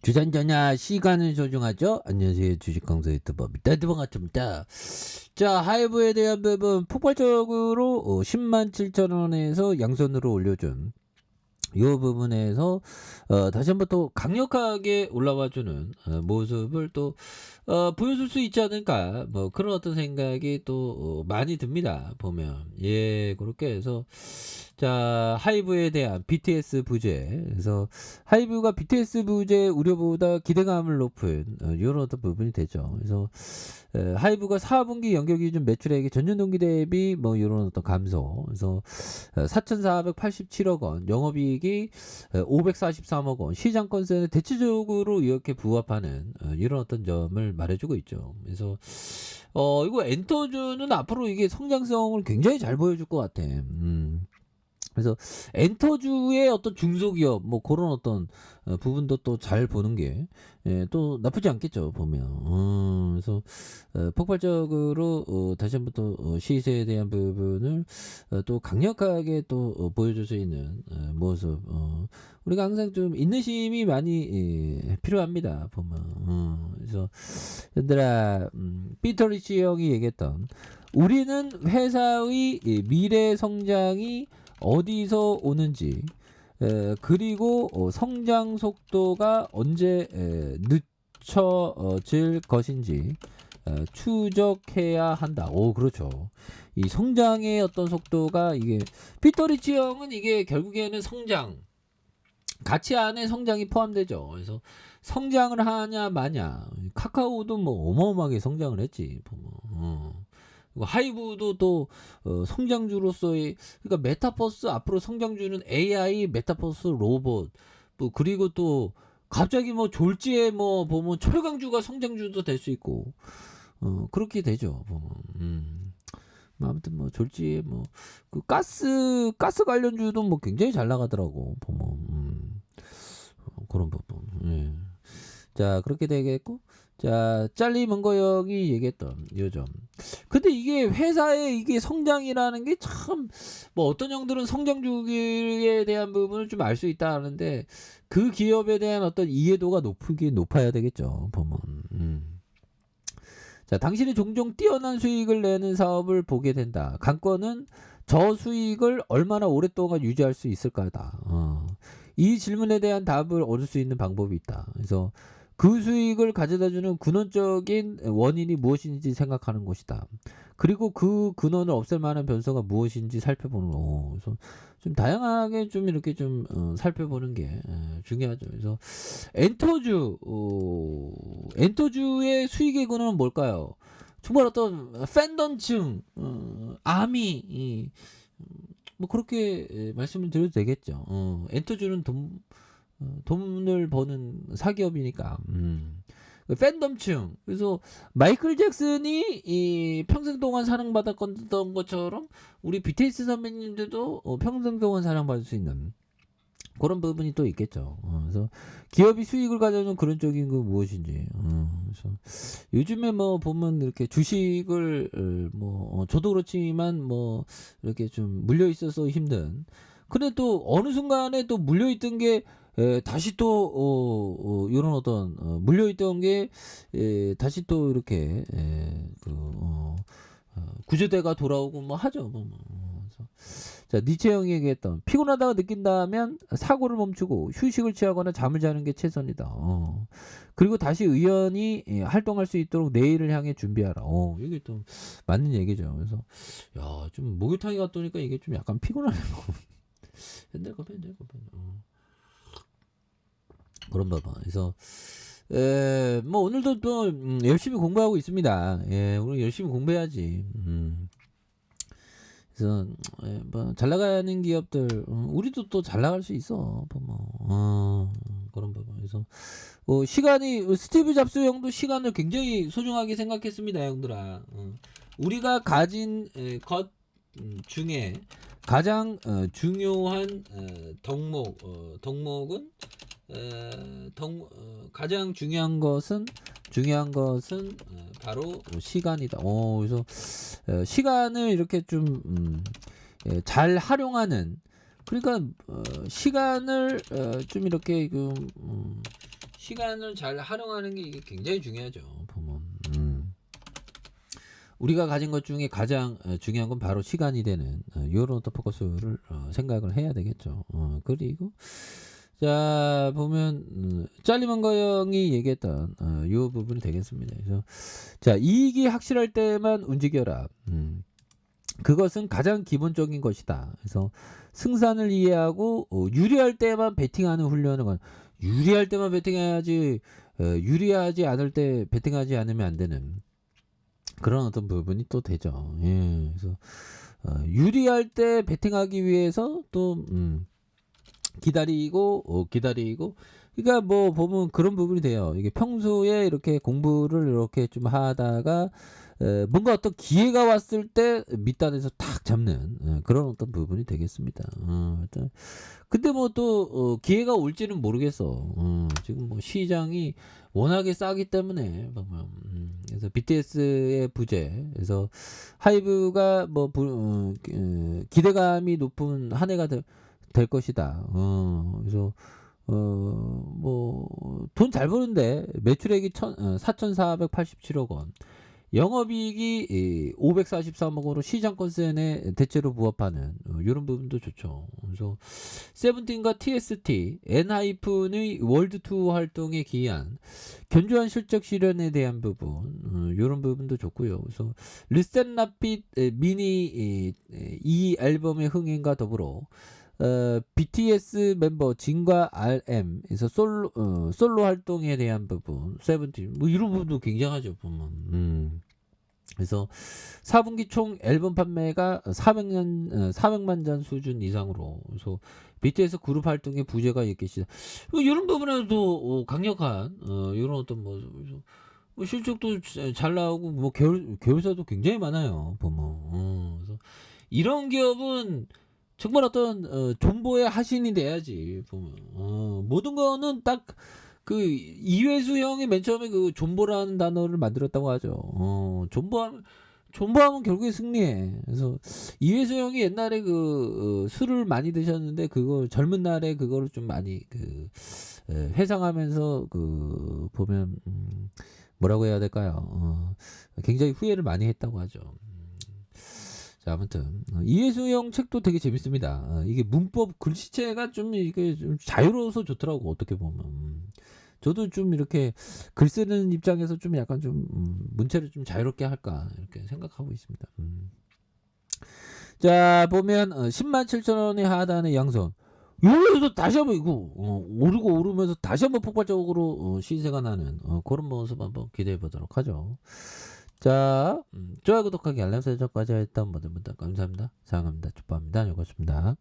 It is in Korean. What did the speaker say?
주산전야 시간은 소중하죠. 안녕하세요, 주식강사 유튜버 미따드봉 같습니다. 자, 하이브에 대한 부분 폭발적으로 107,000원에서 양선으로 올려준 이 부분에서 다시 한번 또 강력하게 올라와주는 모습을 또 보여줄 수 있지 않을까, 뭐 그런 어떤 생각이 또 많이 듭니다. 보면 그렇게 해서 자, 하이브에 대한 BTS 부재, 그래서 하이브가 BTS 부재 우려보다 기대감을 높은 이런 어떤 부분이 되죠. 그래서 하이브가 4분기 연결기준 매출액이 전년 동기 대비 뭐 이런 어떤 감소, 그래서 4,487억 원, 영업이익이 543억 원, 시장 건세는 대체적으로 이렇게 부합하는 이런 어떤 점을 말해주고 있죠. 그래서 이거 엔터주는 앞으로 이게 성장성을 굉장히 잘 보여줄 것 같아. 그래서 엔터주의 어떤 중소기업 뭐 그런 어떤 부분도 또 잘 보는 게 또 나쁘지 않겠죠, 보면. 그래서 폭발적으로 다시 한번 또 시세에 대한 부분을 또 강력하게 또 보여줄 수 있는 모습, 우리가 항상 좀 인내심이 많이 필요합니다, 보면. 그래서 얘들아, 피터 리치 형이 얘기했던, 우리는 회사의 미래 성장이 어디서 오는지, 그리고 성장 속도가 언제 늦춰질 것인지 추적해야 한다. 오, 그렇죠. 이 성장의 어떤 속도가, 이게 피터 리치 형은 이게 결국에는 성장, 가치 안에 성장이 포함되죠. 그래서 성장을 하냐 마냐, 카카오도 뭐 어마어마하게 성장을 했지, 보면. 하이브도 또 성장주로서의, 그러니까 메타버스 앞으로 성장주는 AI, 메타버스, 로봇, 뭐 그리고 또 갑자기 뭐 졸지에 뭐 보면 철강주가 성장주도 될 수 있고, 그렇게 되죠, 보면. 뭐 아무튼 뭐 졸지에 뭐 그 가스 관련주도 뭐 굉장히 잘 나가더라고, 보면. 그런 부분. 자, 그렇게 되겠고, 자, 짤리 먼거역이 얘기했던 요점. 근데 이게 회사의 이게 성장이라는 게 참, 뭐 어떤 형들은 성장 주기에 대한 부분을 좀 알 수 있다 하는데, 그 기업에 대한 어떤 이해도가 높아야 되겠죠, 보면. 자, 당신이 종종 뛰어난 수익을 내는 사업을 보게 된다. 관건은 저 수익을 얼마나 오랫동안 유지할 수 있을까다. 이 질문에 대한 답을 얻을 수 있는 방법이 있다. 그래서 그 수익을 가져다주는 근원적인 원인이 무엇인지 생각하는 것이다. 그리고 그 근원을 없앨 만한 변수가 무엇인지 살펴보는 거. 그래서 좀 다양하게 좀 이렇게 좀 살펴보는 게 중요하죠. 그래서 엔터주의 수익의 근원은 뭘까요? 정말 어떤 팬덤층, 아미, 뭐 그렇게 말씀을 드려도 되겠죠. 엔터주는 돈을 버는 사기업이니까. 팬덤층. 그래서 마이클 잭슨이 이 평생 동안 사랑받았던 것처럼 우리 BTS 선배님들도 평생 동안 사랑받을 수 있는 그런 부분이 또 있겠죠. 그래서 기업이 수익을 가져오는 그런 쪽인 거 무엇인지. 그래서 요즘에 뭐 보면 이렇게 주식을 저도 그렇지만 뭐 이렇게 좀 물려 있어서 힘든. 근데 또 어느 순간에 또 물려 있던 게 다시 또 이런 어떤 물려 있던 게 다시 또 이렇게 구조대가 돌아오고 뭐 하죠. 그래서 자, 니체 형이 얘기했던, 피곤하다고 느낀다면 사고를 멈추고 휴식을 취하거나 잠을 자는 게 최선이다. 그리고 다시 의연히 활동할 수 있도록 내일을 향해 준비하라. 이게 또 맞는 얘기죠. 그래서 야, 좀 목욕탕에 갔더니까 이게 좀 약간 피곤하네요. 옛날 거. 그런 거 봐. 그래서 뭐 오늘도 또 열심히 공부하고 있습니다. 오늘 열심히 공부해야지. 그래서 뭐 잘 나가는 기업들, 우리도 또 잘 나갈 수 있어, 보면. 그런 부분. 그래서 시간이, 스티브 잡스 형도 시간을 굉장히 소중하게 생각했습니다, 형들아. 우리가 가진 것 중에 가장 중요한 덕목은 가장 중요한 것은 바로 시간이다. 그래서 시간을 이렇게 좀 잘 활용하는, 그러니까 시간을 좀 이렇게 시간을 잘 활용하는 게 이게 굉장히 중요하죠. 보면 우리가 가진 것 중에 가장 중요한 건 바로 시간이 되는 요런 또 포커스를 생각을 해야 되겠죠. 그리고 자 보면 짤리먼거 형이 얘기했던 요 부분이 되겠습니다. 그래서 자 이익이 확실할 때만 움직여라. 그것은 가장 기본적인 것이다. 그래서 승산을 이해하고 유리할 때만 베팅하는 훈련을 유리할 때만 베팅해야지 유리하지 않을 때 베팅하지 않으면 안 되는 그런 어떤 부분이 또 되죠. 예, 그래서 유리할 때 베팅하기 위해서 또 기다리고 그러니까 뭐 보면 그런 부분이 돼요. 이게 평소에 이렇게 공부를 이렇게 좀 하다가 뭔가 어떤 기회가 왔을 때 밑단에서 탁 잡는 그런 어떤 부분이 되겠습니다. 일단 근데 뭐 또 기회가 올지는 모르겠어. 지금 뭐 시장이 워낙에 싸기 때문에 보면 그래서 BTS의 부재 그래서 하이브가 뭐 기대감이 높은 한 해가 될 것이다. 그래서 뭐 돈 잘 버는데 매출액이 4,487억 원. 영업이익이 543억으로 시장 컨센에 대체로 부합하는 이런 부분도 좋죠. 그래서 세븐틴과 TST, 엔하이픈의 월드 투어 활동에 기여한 견조한 실적 실현에 대한 부분 이런 부분도 좋고요. 그래서 르센라핏 미니 이 앨범의 흥행과 더불어 BTS 멤버 진과 RM에서 솔로 활동에 대한 부분, 세븐틴 뭐 이런 부분도 굉장하죠 보면. 그래서 4분기 총 앨범 판매가 400만 잔 수준 이상으로 그래서 BTS 그룹 활동에 부재가 있겠습니다. 이런 부분에도 강력한 이런 어떤 뭐 실적도 잘 나오고 뭐 계열사도 굉장히 많아요 보면. 그래서 이런 기업은 정말 어떤 존버의 하신이 돼야지 보면 모든 거는 딱 그 이회수 형이 맨 처음에 그 존버라는 단어를 만들었다고 하죠. 존버하면 결국에 승리해. 그래서 이회수 형이 옛날에 그 술을 많이 드셨는데 그거 젊은 날에 그거를 좀 많이 그 회상하면서 그 보면 뭐라고 해야 될까요? 굉장히 후회를 많이 했다고 하죠. 자, 아무튼 이해수 형 책도 되게 재밌습니다. 이게 문법 글씨체가 좀 이게 좀 자유로워서 좋더라고 어떻게 보면. 저도 좀 이렇게 글 쓰는 입장에서 좀 약간 좀 문체를 좀 자유롭게 할까 이렇게 생각하고 있습니다. 자 보면 107,000원의 하단의 양선 여기서 다시 한번 이거 오르고 오르면서 다시 한번 폭발적으로 시세가 나는 그런 모습 한번 기대해 보도록 하죠. 자, 좋아요, 구독하기, 알람 설정까지 했던 모든 분들 감사합니다. 사랑합니다. 축복합니다. 여기까지입니다.